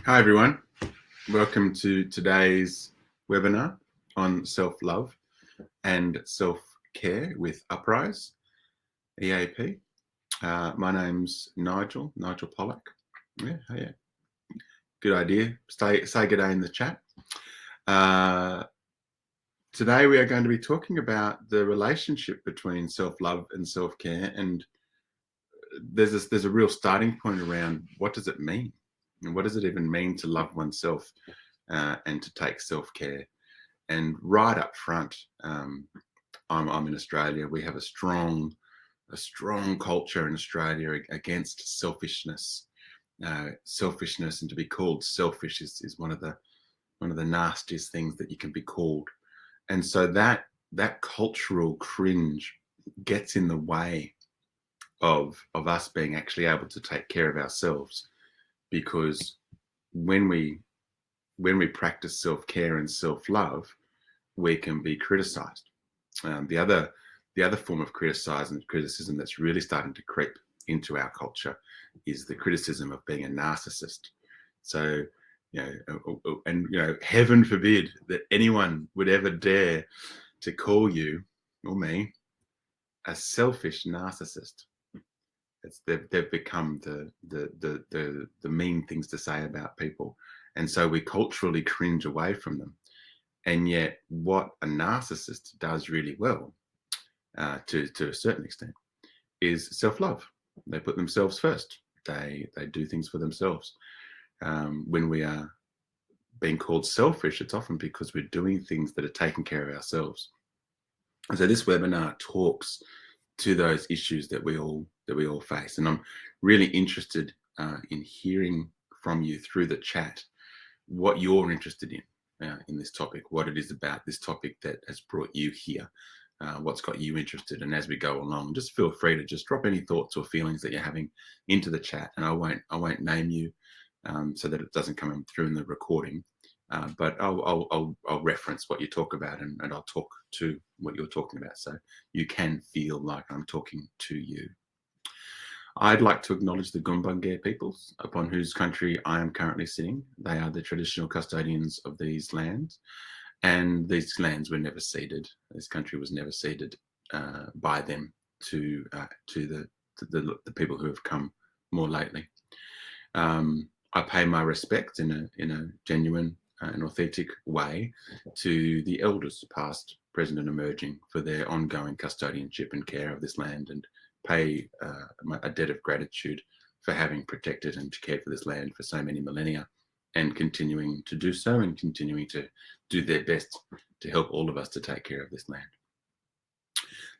Hi everyone, welcome to today's webinar on self-love and self-care with Uprise, EAP. My name's Nigel Pollock. Yeah. Good idea. Say good day in the chat. Today we are going to be talking about the relationship between self-love and self-care, and there's a real starting point around what does it mean? And what does it even mean to love oneself and to take self-care? And right up front, I'm in Australia. We have a strong culture in Australia against selfishness. Selfishness, and to be called selfish is one of the nastiest things that you can be called. And so that cultural cringe gets in the way of us being actually able to take care of ourselves, because when we practice self-care and self-love, we can be criticized. The other form of criticism that's really starting to creep into our culture is the criticism of being a narcissist. So, heaven forbid that anyone would ever dare to call you or me a selfish narcissist. They've become the mean things to say about people, and so we culturally cringe away from them. And yet, what a narcissist does really well, to a certain extent, is self-love. They put themselves first. They do things for themselves. When we are being called selfish, it's often because we're doing things that are taking care of ourselves. And so this webinar talks to those issues that we all face, and I'm really interested in hearing from you through the chat what you're interested in this topic, what it is about this topic that has brought you here, what's got you interested. And as we go along, just feel free to just drop any thoughts or feelings that you're having into the chat, and I won't name you so that it doesn't come through in the recording. But I'll reference what you talk about, and I'll talk to what you're talking about, so you can feel like I'm talking to you. I'd like to acknowledge the Gumbangare peoples upon whose country I am currently sitting. They are the traditional custodians of these lands, and these lands were never ceded. This country was never ceded by them to the people who have come more lately. I pay my respects in a genuine and authentic way to the elders, past, present, and emerging, for their ongoing custodianship and care of this land, and pay a debt of gratitude for having protected and cared for this land for so many millennia, and continuing to do so, and continuing to do their best to help all of us to take care of this land.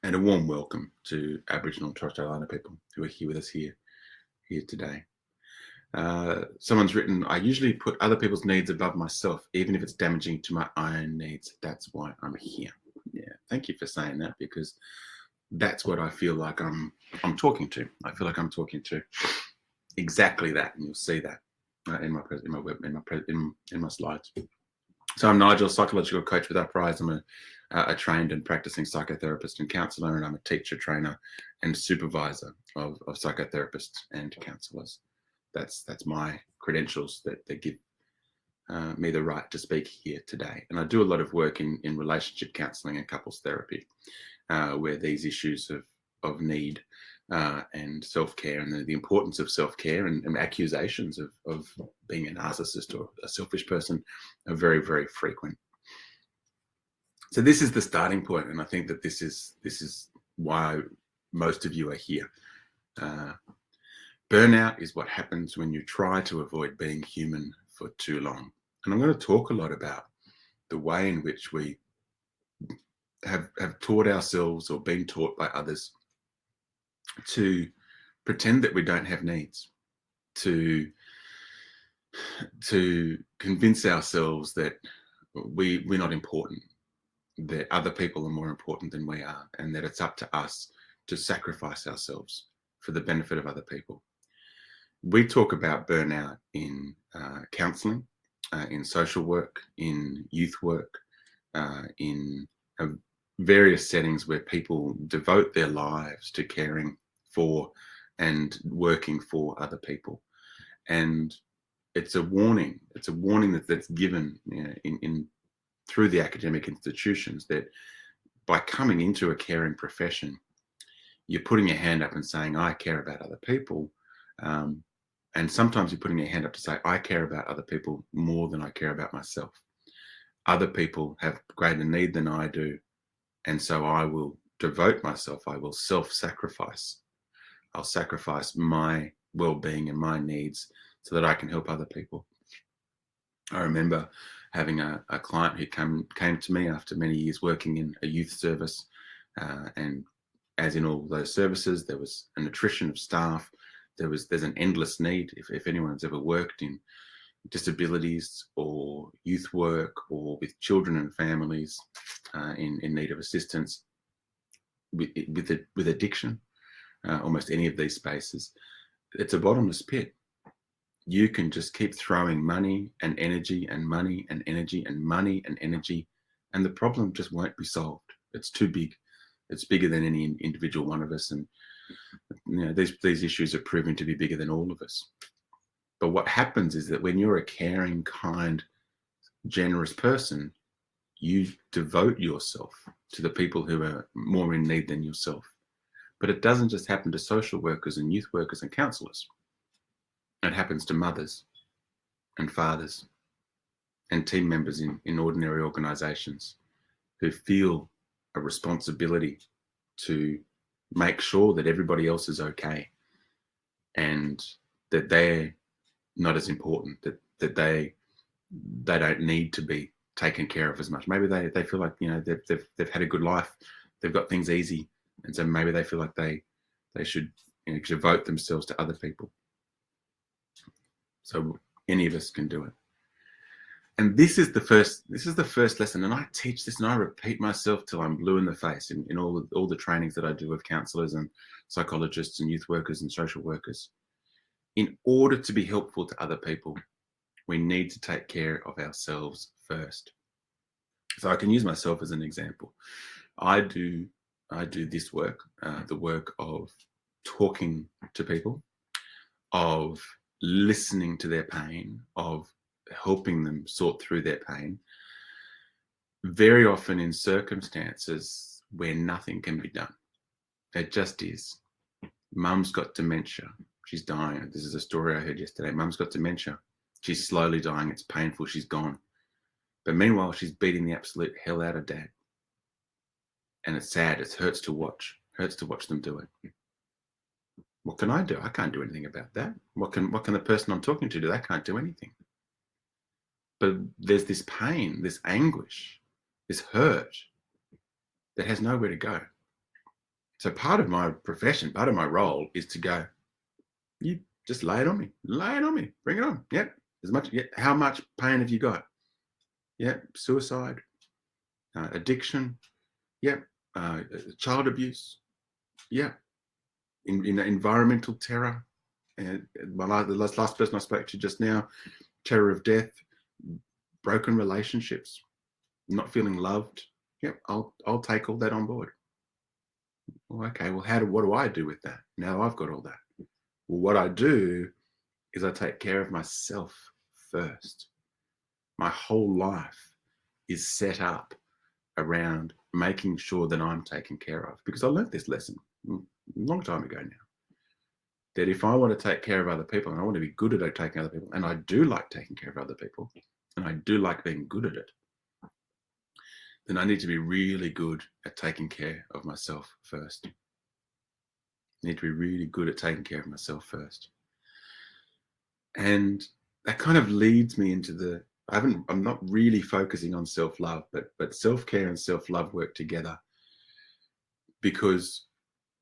And a warm welcome to Aboriginal and Torres Strait Islander people who are here with us here today. Someone's written, I usually put other people's needs above myself, even if it's damaging to my own needs. That's why I'm here. Yeah, thank you for saying that, because that's what I feel like I'm talking to. I feel like I'm talking to exactly that, and you'll see that in my slides. So I'm Nigel, psychological coach with Uprise. I'm a trained and practicing psychotherapist and counsellor, and I'm a teacher, trainer, and supervisor of psychotherapists and counsellors. That's my credentials that give me the right to speak here today. And I do a lot of work in relationship counselling and couples therapy, where these issues of need and self-care, and the importance of self-care, and accusations of being a narcissist or a selfish person are very, very frequent. So this is the starting point, and I think that this is why most of you are here. Burnout is what happens when you try to avoid being human for too long. And I'm going to talk a lot about the way in which we have taught ourselves, or been taught by others, to pretend that we don't have needs, to convince ourselves that we're not important, that other people are more important than we are, and that it's up to us to sacrifice ourselves for the benefit of other people. We talk about burnout in counselling, in social work, in youth work, in various settings where people devote their lives to caring for and working for other people. And it's a warning. It's a warning that's given, you know, in through the academic institutions, that by coming into a caring profession, you're putting your hand up and saying, I care about other people. And sometimes you're putting your hand up to say, I care about other people more than I care about myself. Other people have greater need than I do. And so I will devote myself. I will self-sacrifice. I'll sacrifice my well-being and my needs so that I can help other people. I remember having a client who came to me after many years working in a youth service, and as in all those services, there was an attrition of staff. There's an endless need. If anyone's ever worked in disabilities or youth work or with children and families in need of assistance with addiction, almost any of these spaces, it's a bottomless pit. You can just keep throwing money and energy and money and energy and money and energy, and the problem just won't be solved. It's too big. It's bigger than any individual one of us, and you know, these issues are proving to be bigger than all of us. But what happens is that when you're a caring, kind, generous person, you devote yourself to the people who are more in need than yourself. But it doesn't just happen to social workers and youth workers and counsellors. It happens to mothers and fathers and team members in ordinary organisations who feel a responsibility to make sure that everybody else is okay and that they're not as important, that they don't need to be taken care of as much. Maybe they feel like, you know, they've had a good life, they've got things easy, and so maybe they feel like they should, you know, devote themselves to other people. So any of us can do it. And this is the first lesson, and I teach this and I repeat myself till I'm blue in the face in all the trainings that I do with counsellors and psychologists and youth workers and social workers. In order to be helpful to other people, we need to take care of ourselves first. So I can use myself as an example. I do this work, the work of talking to people, of listening to their pain, of helping them sort through their pain, very often in circumstances where nothing can be done. It just is. Mum's got dementia. She's dying. This is a story I heard yesterday. Mum's got dementia. She's slowly dying. It's painful. She's gone. But meanwhile, she's beating the absolute hell out of Dad. And it's sad. It hurts to watch. It hurts to watch them do it. What can I do? I can't do anything about that. What can the person I'm talking to do? They can't do anything. But there's this pain, this anguish, this hurt that has nowhere to go. So part of my profession, part of my role is to go, you just lay it on me, bring it on. Yep. As much, yeah. How much pain have you got? Yeah. Suicide, addiction. Yeah. Child abuse. Yeah. In environmental terror. And the last person I spoke to just now, terror of death, broken relationships, not feeling loved. Yep. I'll take all that on board. Well, okay. Well, what do I do with that? Now I've got all that. Well, what I do is I take care of myself first. My whole life is set up around making sure that I'm taken care of, because I learned this lesson a long time ago now, that if I want to take care of other people and I want to be good at taking other people, and I do like taking care of other people, and I do like being good at it, then I need to be really good at taking care of myself first. I need to be really good at taking care of myself first. And that kind of leads me into I'm not really focusing on self-love, but self-care and self-love work together, because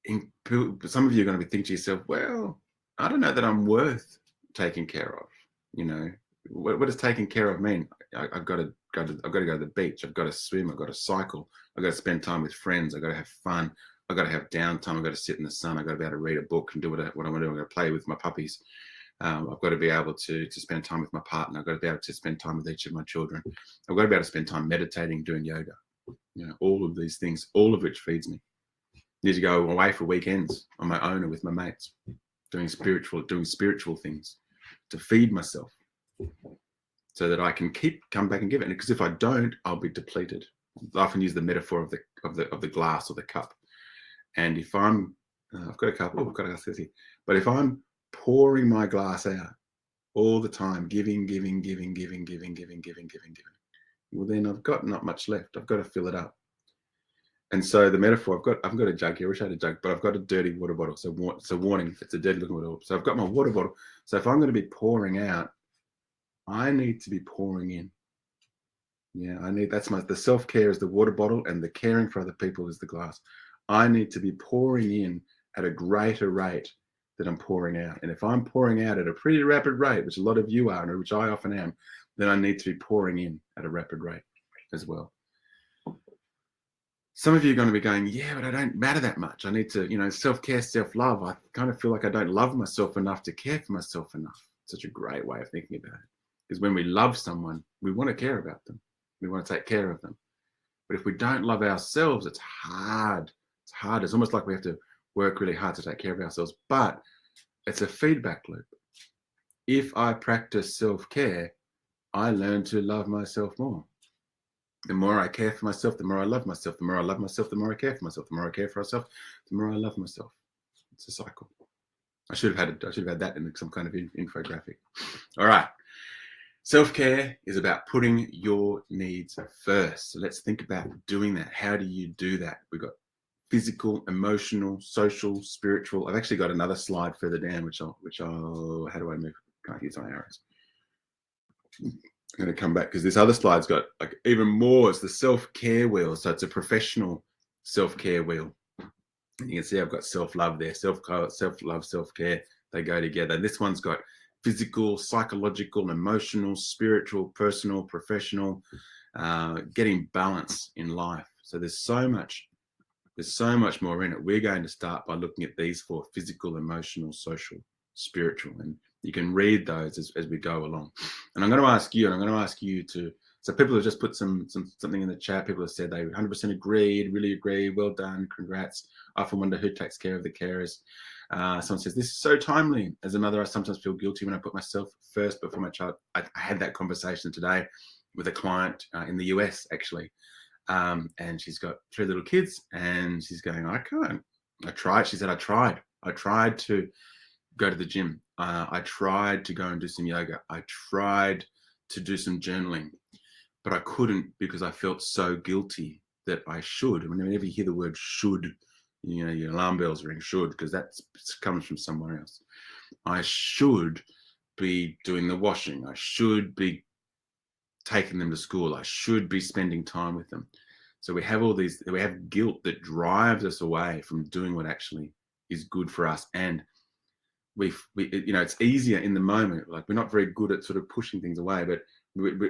some of you are going to be thinking to yourself, well, I don't know that I'm worth taking care of. You know, what does taking care of mean? I've got to go to the beach. I've got to swim. I've got to cycle. I've got to spend time with friends. I've got to have fun. I've got to have downtime. I've got to sit in the sun. I've got to be able to read a book and do what I want to do. I've got to play with my puppies. I've got to be able to spend time with my partner. I've got to be able to spend time with each of my children. I've got to be able to spend time meditating, doing yoga. You know, all of these things, all of which feeds me. I need to go away for weekends on my own or with my mates, doing spiritual things to feed myself. so that I can come back and give it. Because if I don't, I'll be depleted. I often use the metaphor of the glass or the cup. And if I'm, I've got a cup. Oh, I've got a glass here. But if I'm pouring my glass out all the time, giving, well, then I've got not much left. I've got to fill it up. And so the metaphor, I've got a jug here. I wish I had a jug, but I've got a dirty water bottle. So it's a warning. It's a dirty looking water bottle. So I've got my water bottle. So if I'm going to be pouring out, I need to be pouring in. Yeah, the self-care is the water bottle, and the caring for other people is the glass. I need to be pouring in at a greater rate than I'm pouring out. And if I'm pouring out at a pretty rapid rate, which a lot of you are, and which I often am, then I need to be pouring in at a rapid rate as well. Some of you are going to be going, yeah, but I don't matter that much. I need to, self-care, self-love. I kind of feel like I don't love myself enough to care for myself enough. Such a great way of thinking about it. Because when we love someone, we want to care about them. We want to take care of them. But if we don't love ourselves, it's hard. It's hard. It's almost like we have to work really hard to take care of ourselves. But it's a feedback loop. If I practice self-care, I learn to love myself more. The more I care for myself, the more I love myself. The more I love myself, the more I care for myself. The more I care for myself, the more I love myself. It's a cycle. I should have had that in some kind of infographic. All right. Self-care is about putting your needs first. So let's think about doing that. How do you do that? We've got physical, emotional, social, spiritual. I've actually got another slide further down, which I'll how do I move? Can't use my arrows. I'm going to come back because this other slide's got like even more. It's the self-care wheel. So it's a professional self-care wheel. And you can see I've got self-love there, self-love, self-care. They go together. And this one's got physical, psychological, emotional, spiritual, personal, professional, getting balance in life. So there's so much more in it. We're going to start by looking at these four: physical, emotional, social, spiritual. And you can read those as we go along. And I'm going to ask you to, so people have just put something in the chat. People have said they 100% agreed, really agree, well done, congrats. I often wonder who takes care of the carers. Someone says, this is so timely. As a mother, I sometimes feel guilty when I put myself first before my child. I had that conversation today with a client in the US, actually. And she's got 3 little kids, and she's going, I can't. I tried. She said, I tried. I tried to go to the gym. I tried to go and do some yoga. I tried to do some journaling, but I couldn't because I felt so guilty that I should. And whenever you hear the word should, your alarm bells ring, should, because that comes from somewhere else. I should be doing the washing. I should be taking them to school. I should be spending time with them. So we have we have guilt that drives us away from doing what actually is good for us. And we it's easier in the moment. Like, we're not very good at sort of pushing things away, but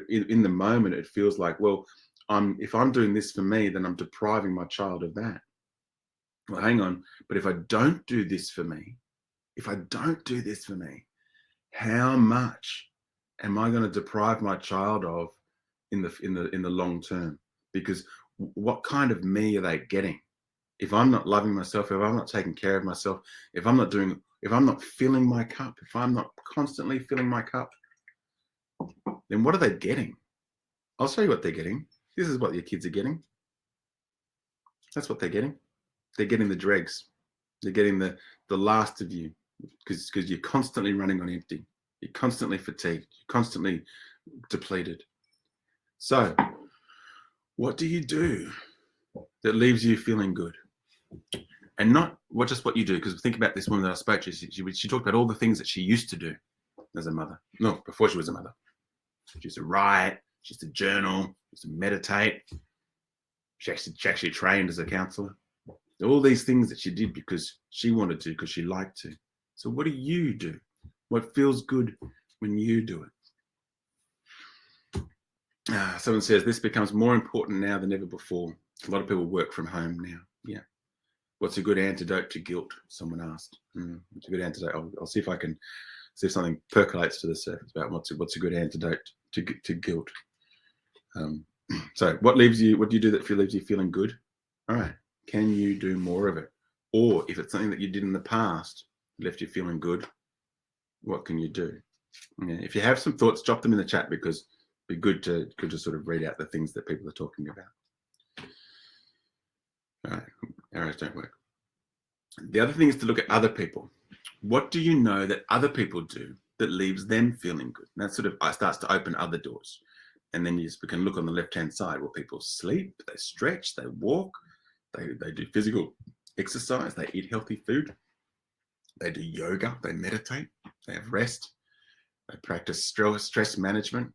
in the moment, it feels like, well, if I'm doing this for me, then I'm depriving my child of that. Well, hang on. But if I don't do this for me, how much am I going to deprive my child of in the long term? Because what kind of me are they getting? If I'm not loving myself, if I'm not taking care of myself, if I'm not filling my cup, if I'm not constantly filling my cup, then what are they getting? I'll show you what they're getting. This is what your kids are getting. That's what they're getting. They're getting the dregs. They're getting the last of you, because you're constantly running on empty. You're constantly fatigued. You're constantly depleted. So what do you do that leaves you feeling good? And not just what you do, because think about this woman that I spoke to. She talked about all the things that she used to do as a mother. No, before she was a mother. She used to write, she used to journal, she used to meditate. She actually trained as a counselor. All these things that she did because she wanted to, because she liked to. So what do you do? What feels good when you do it? Someone says, this becomes more important now than ever before. A lot of people work from home now. Yeah. What's a good antidote to guilt? Someone asked. What's a good antidote? I'll see if I can see if something percolates to the surface about what's a good antidote to guilt. So what do you do that leaves you feeling good? All right. Can you do more of it? Or if it's something that you did in the past left you feeling good, what can you do? Yeah, if you have some thoughts, drop them in the chat, because it'd be good to sort of read out the things that people are talking about. All right, arrows don't work. The other thing is to look at other people. What do you know that other people do that leaves them feeling good? And that sort of starts to open other doors. And then we can look on the left-hand side where people sleep, they stretch, they walk, they do physical exercise, they eat healthy food, they do yoga, they meditate, they have rest, they practice stress management,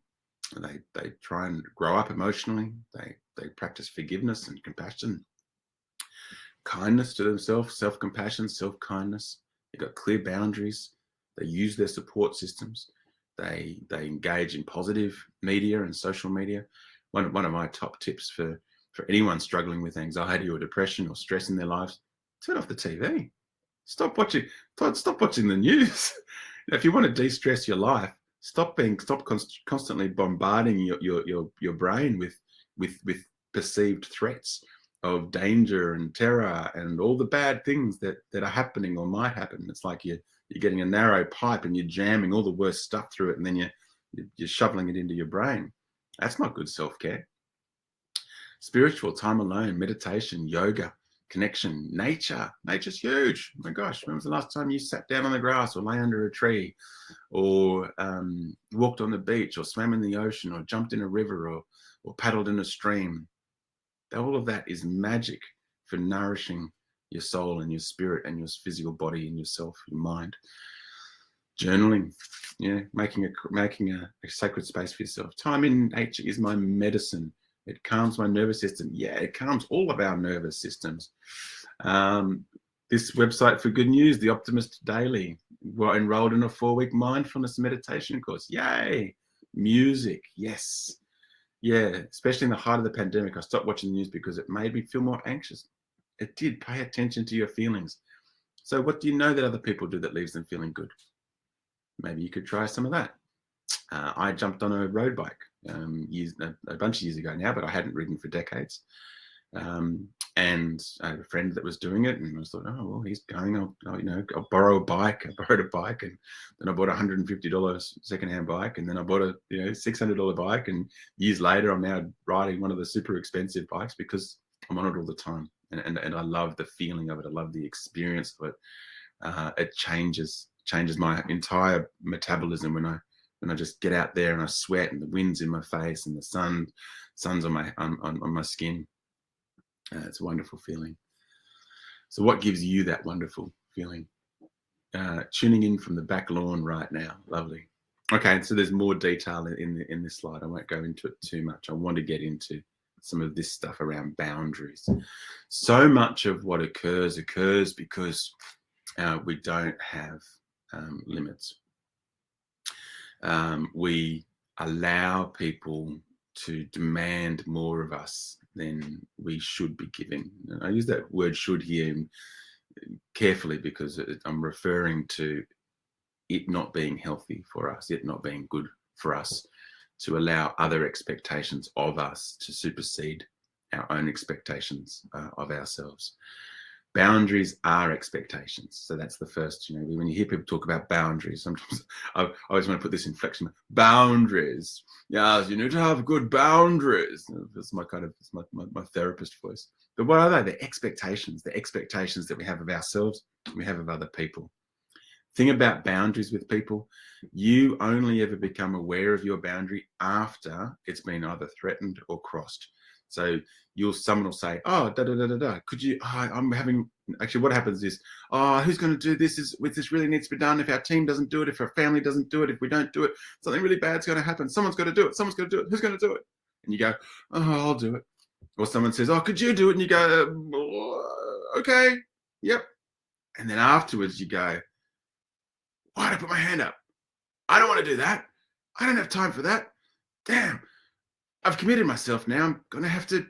they try and grow up emotionally, they practice forgiveness and compassion, kindness to themselves, self-compassion, self-kindness. They've got clear boundaries. They use their support systems. They engage in positive media and social media. One of my top tips for anyone struggling with anxiety or depression or stress in their lives: turn off the TV. Stop watching the news. If you want to de-stress your life, stop constantly bombarding your brain with perceived threats of danger and terror and all the bad things that are happening or might happen. It's like you're getting a narrow pipe and you're jamming all the worst stuff through it, and then you're shoveling it into your brain. That's not good self-care. Spiritual time alone, meditation, yoga, connection, nature's huge. Oh my gosh, when was the last time you sat down on the grass or lay under a tree or walked on the beach or swam in the ocean or jumped in a river or paddled in a stream? All of that is magic for nourishing your soul and your spirit and your physical body and yourself, your mind. Journaling, making a sacred space for yourself. Time in nature is my medicine. It calms my nervous system. Yeah, it calms all of our nervous systems. This website for good news, The Optimist Daily, we're enrolled in a 4-week mindfulness meditation course. Yay! Music, yes. Yeah, especially in the height of the pandemic, I stopped watching the news because it made me feel more anxious. It did. Pay attention to your feelings. So what do you know that other people do that leaves them feeling good? Maybe you could try some of that. I jumped on a road bike a bunch of years ago now, but I hadn't ridden for decades. And I had a friend that was doing it, and I thought, oh, well, he's going, I'll borrow a bike. I borrowed a bike, and then I bought a $150 secondhand bike, and then I bought a $600 bike, and years later I'm now riding one of the super expensive bikes because I'm on it all the time, and I love the feeling of it. I love the experience of it. It changes my entire metabolism when I just get out there and I sweat and the wind's in my face and the sun's on my skin. It's a wonderful feeling. So what gives you that wonderful feeling? Tuning in from the back lawn right now. Lovely. Okay, so there's more detail in this slide. I won't go into it too much. I want to get into some of this stuff around boundaries. So much of what occurs because we don't have limits. We allow people to demand more of us than we should be giving. And I use that word "should" here carefully because I'm referring to it not being healthy for us, it not being good for us, to allow other expectations of us to supersede our own expectations of ourselves. Boundaries are expectations. So that's the first, when you hear people talk about boundaries, sometimes I always want to put this inflection: boundaries. Yes, you need to have good boundaries. That's my my therapist voice. But what are they? They're expectations. The expectations that we have of ourselves, we have of other people. Thing about boundaries with people, you only ever become aware of your boundary after it's been either threatened or crossed. So someone will say, oh, could you, I'm having, actually what happens is, who's going to do this? This really needs to be done. If our team doesn't do it, if our family doesn't do it, if we don't do it, something really bad's going to happen. Someone's got to do it. Someone's going to do it. Who's going to do it? And you go, oh, I'll do it. Or someone says, oh, could you do it? And you go, okay, yep. And then afterwards you go, why did I put my hand up? I don't want to do that. I don't have time for that. Damn, I've committed myself now. I'm gonna have to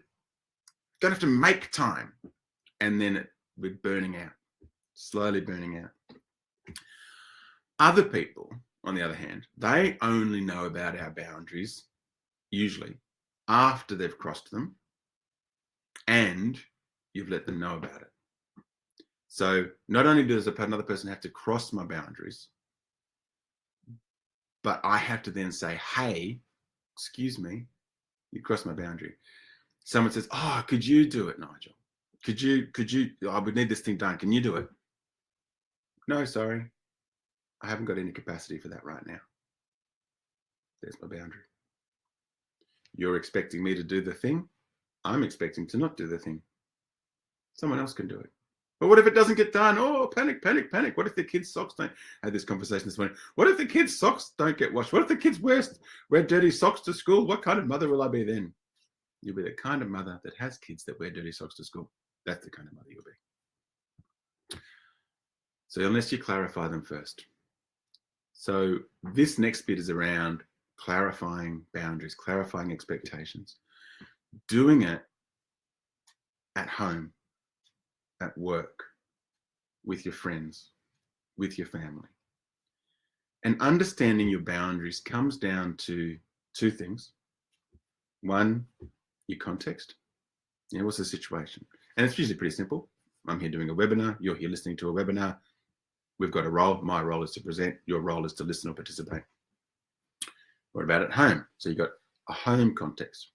make time. And then we're burning out, slowly burning out. Other people, on the other hand, they only know about our boundaries, usually, after they've crossed them and you've let them know about it. So not only does another person have to cross my boundaries, But I have to then say, hey, excuse me, you crossed my boundary. Someone says, oh, could you do it, Nigel? Could you, I would need this thing done. Can you do it? No, sorry. I haven't got any capacity for that right now. There's my boundary. You're expecting me to do the thing. I'm expecting to not do the thing. Someone else can do it. But what if it doesn't get done? Oh, panic, panic, panic. What if the kids' socks don't? I had this conversation this morning. What if the kids' socks don't get washed? What if the kids wear dirty socks to school? What kind of mother will I be then? You'll be the kind of mother that has kids that wear dirty socks to school. That's the kind of mother you'll be. So unless you clarify them first. So this next bit is around clarifying boundaries, clarifying expectations, doing it at home, at work, with your friends, with your family. And understanding your boundaries comes down to two things. One, your context. What's the situation? And it's usually pretty simple. I'm here doing a webinar. You're here listening to a webinar. We've got a role. My role is to present. Your role is to listen or participate. What about at home? So you've got a home context.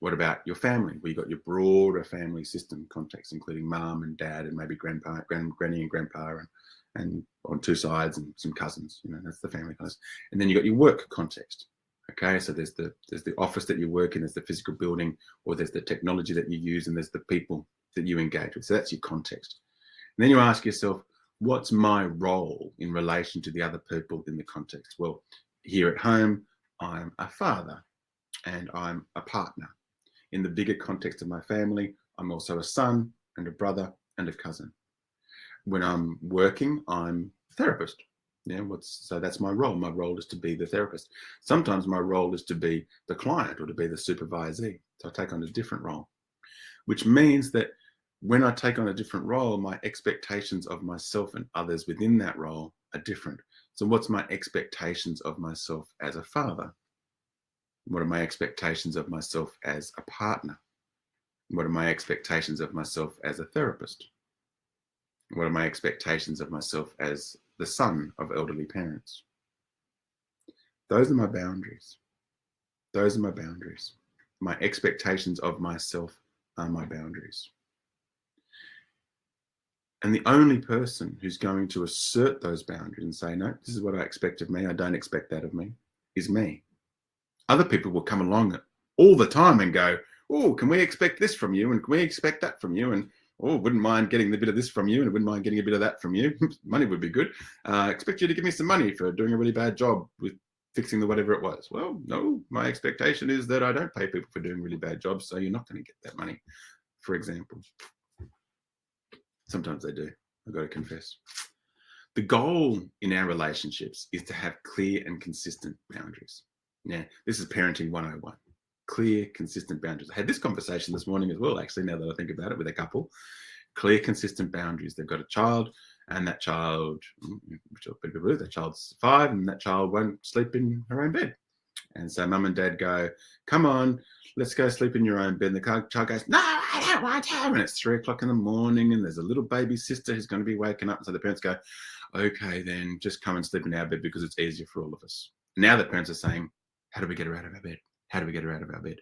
What about your family? Well, you've got your broader family system context, including mum and dad and maybe grandpa, granny and grandpa and on two sides and some cousins. That's the family context. And then you've got your work context. Okay, so there's the office that you work in, there's the physical building, or there's the technology that you use, and there's the people that you engage with. So that's your context. And then you ask yourself, what's my role in relation to the other people in the context? Well, here at home, I'm a father and I'm a partner. In the bigger context of my family, I'm also a son and a brother and a cousin. When I'm working, I'm a therapist. So that's my role. My role is to be the therapist. Sometimes my role is to be the client or to be the supervisee. So I take on a different role, which means that when I take on a different role, my expectations of myself and others within that role are different. So what's my expectations of myself as a father? What are my expectations of myself as a partner? What are my expectations of myself as a therapist? What are my expectations of myself as the son of elderly parents? Those are my boundaries. Those are my boundaries. My expectations of myself are my boundaries. And the only person who's going to assert those boundaries and say, no, this is what I expect of me, I don't expect that of me, is me. Other people will come along all the time and go, oh, can we expect this from you? And can we expect that from you? And oh, wouldn't mind getting a bit of this from you and wouldn't mind getting a bit of that from you. Money would be good. Expect you to give me some money for doing a really bad job with fixing the whatever it was. Well, no, my expectation is that I don't pay people for doing really bad jobs, so you're not going to get that money, for example. Sometimes they do, I've got to confess. The goal in our relationships is to have clear and consistent boundaries. Now, this is parenting 101. Clear, consistent boundaries. I had this conversation this morning as well, actually, now that I think about it, with a couple. Clear, consistent boundaries. They've got a child, and that child's 5, and that child won't sleep in her own bed. And so mum and dad go, come on, let's go sleep in your own bed. And the child goes, no, I don't want to. And it's 3 o'clock in the morning, and there's a little baby sister who's going to be waking up. And so the parents go, okay, then just come and sleep in our bed because it's easier for all of us. Now the parents are saying, how do we get her out of our bed? How do we get her out of our bed?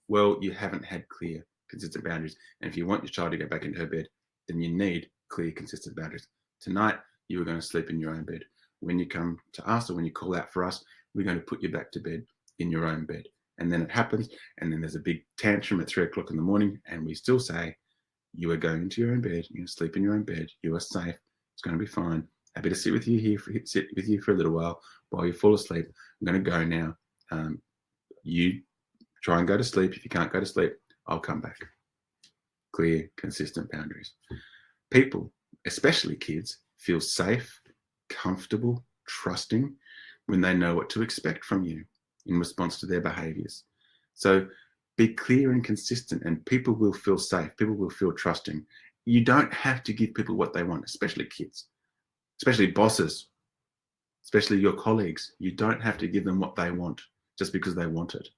Well, you haven't had clear, consistent boundaries. And if you want your child to go back into her bed, then you need clear, consistent boundaries. Tonight, you are going to sleep in your own bed. When you come to us or when you call out for us, we're going to put you back to bed in your own bed. And then it happens, and then there's a big tantrum at 3 o'clock in the morning, and we still say, you are going into your own bed, you're going to sleep in your own bed, you are safe, it's going to be fine. Happy to sit with you for a little while you fall asleep. I'm going to go now. You try and go to sleep. If you can't go to sleep, I'll come back. Clear, consistent boundaries. People, especially kids, feel safe, comfortable, trusting when they know what to expect from you in response to their behaviors. So be clear and consistent, and people will feel safe. People will feel trusting. You don't have to give people what they want, especially kids, especially bosses, especially your colleagues. You don't have to give them what they want just because they want it.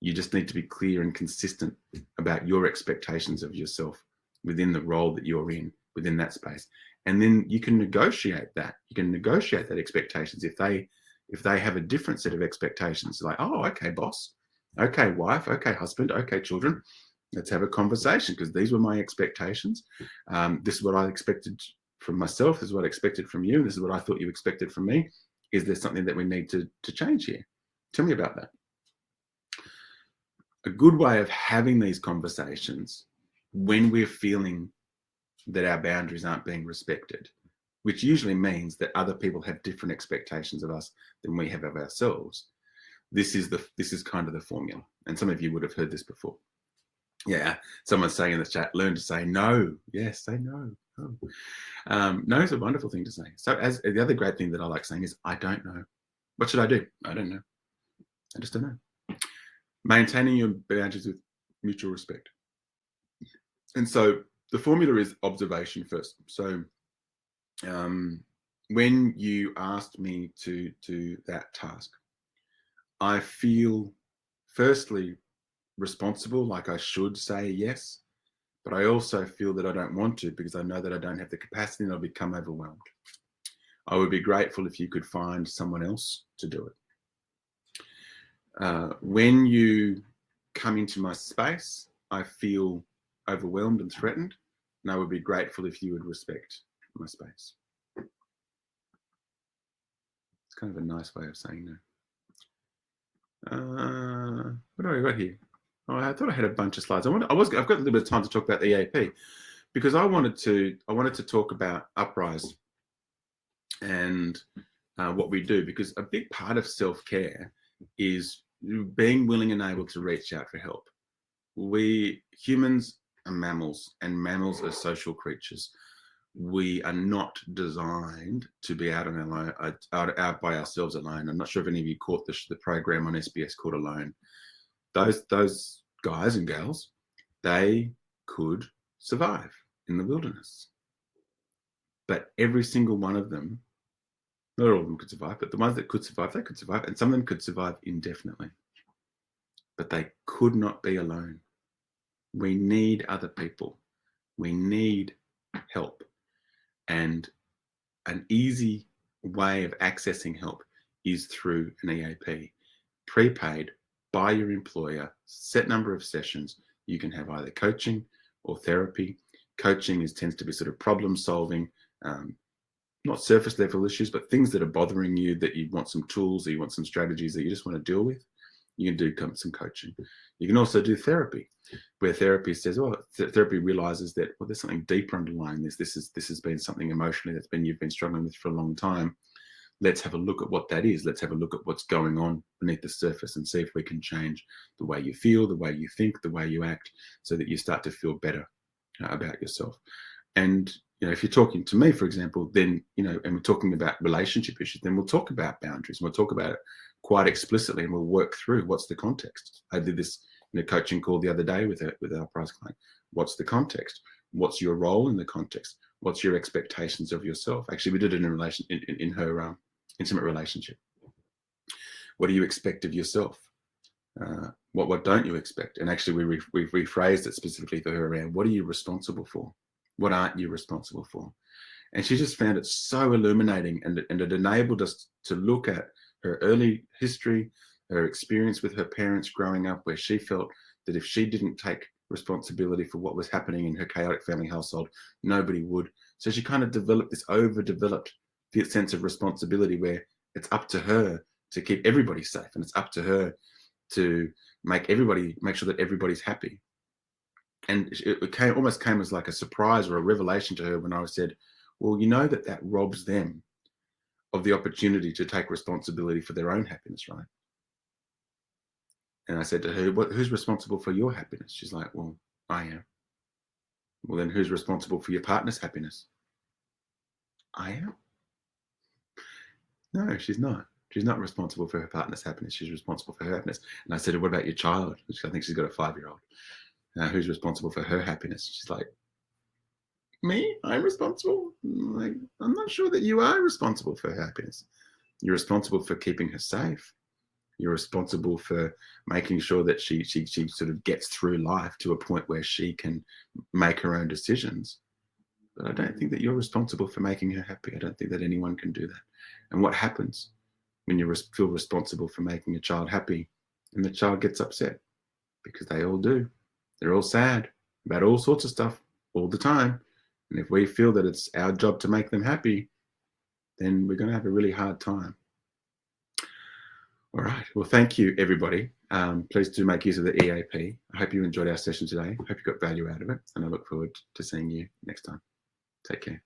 You just need to be clear and consistent about your expectations of yourself within the role that you're in, within that space. And then you can negotiate that. You can negotiate that expectations. If they If they have a different set of expectations, like, oh, okay, boss, okay, wife, okay, husband, okay, children, let's have a conversation because these were my expectations. This is what I expected from myself. This is what I expected from you. This is what I thought you expected from me. Is there something that we need to change here? Tell me about that. A good way of having these conversations when we're feeling that our boundaries aren't being respected, which usually means that other people have different expectations of us than we have of ourselves. This is kind of the formula. And some of you would have heard this before. Yeah, someone's saying in the chat, learn to say no. Yes, say no. No is a wonderful thing to say. So as the other great thing that I like saying is, I don't know. What should I do? I don't know. I just don't know. Maintaining your boundaries with mutual respect. And so the formula is observation first. So when you asked me to do that task, I feel firstly responsible, like I should say yes, but I also feel that I don't want to because I know that I don't have the capacity and I'll become overwhelmed. I would be grateful if you could find someone else to do it. When you come into my space, I feel overwhelmed and threatened, and I would be grateful if you would respect my space. It's kind of a nice way of saying no. What do I got here? Oh, I thought I had a bunch of slides. I've got a little bit of time to talk about the EAP because I wanted to talk about Uprise and what we do, because a big part of self-care is being willing and able to reach out for help. We humans are mammals, and mammals are social creatures. We are not designed to be out on our own, out by ourselves alone. I'm not sure if any of you caught the program on SBS called Alone. Those guys and girls, they could survive in the wilderness, but every single one of them, not all of them could survive, but the ones that could survive, they could survive, and some of them could survive indefinitely. But they could not be alone. We need other people. We need help. And an easy way of accessing help is through an EAP, prepaid by your employer, set number of sessions. You can have either coaching or therapy. Coaching tends to be sort of problem solving, not surface level issues, but things that are bothering you, that you want some tools, or you want some strategies that you just want to deal with. You can do some coaching. You can also do therapy, where therapy says, oh, therapy realizes that, well, there's something deeper underlying this. This has been something emotionally you've been struggling with for a long time. Let's have a look at what that is. Let's have a look at what's going on beneath the surface and see if we can change the way you feel, the way you think, the way you act, so that you start to feel better about yourself. And if you're talking to me, for example, then, and we're talking about relationship issues, then we'll talk about boundaries. We'll talk about it quite explicitly, and we'll work through what's the context. I did this coaching call the other day with our prize client. What's the context? What's your role in the context? What's your expectations of yourself? Actually, we did it in her intimate relationship. What do you expect of yourself? What don't you expect? And actually, we rephrased it specifically for her around, what are you responsible for? What aren't you responsible for? And she just found it so illuminating, and it enabled us to look at her early history, her experience with her parents growing up, where she felt that if she didn't take responsibility for what was happening in her chaotic family household, nobody would. So she kind of developed this overdeveloped sense of responsibility, where it's up to her to keep everybody safe, and it's up to her to make sure that everybody's happy. And it almost came as like a surprise or a revelation to her when I said, well, that robs them of the opportunity to take responsibility for their own happiness, right? And I said to her, who's responsible for your happiness? She's like, well, I am. Well, then who's responsible for your partner's happiness? I am. No, she's not. She's not responsible for her partner's happiness. She's responsible for her happiness. And I said, what about your child? I think she's got a 5-year-old. Who's responsible for her happiness? She's like, me? I'm responsible? I'm not sure that you are responsible for her happiness. You're responsible for keeping her safe. You're responsible for making sure that she sort of gets through life to a point where she can make her own decisions. But I don't think that you're responsible for making her happy. I don't think that anyone can do that. And what happens when you feel responsible for making a child happy, and the child gets upset, because they all do. They're all sad about all sorts of stuff all the time. And if we feel that it's our job to make them happy, then we're going to have a really hard time. All right. Well, thank you, everybody. Please do make use of the EAP. I hope you enjoyed our session today. I hope you got value out of it. And I look forward to seeing you next time. Take care.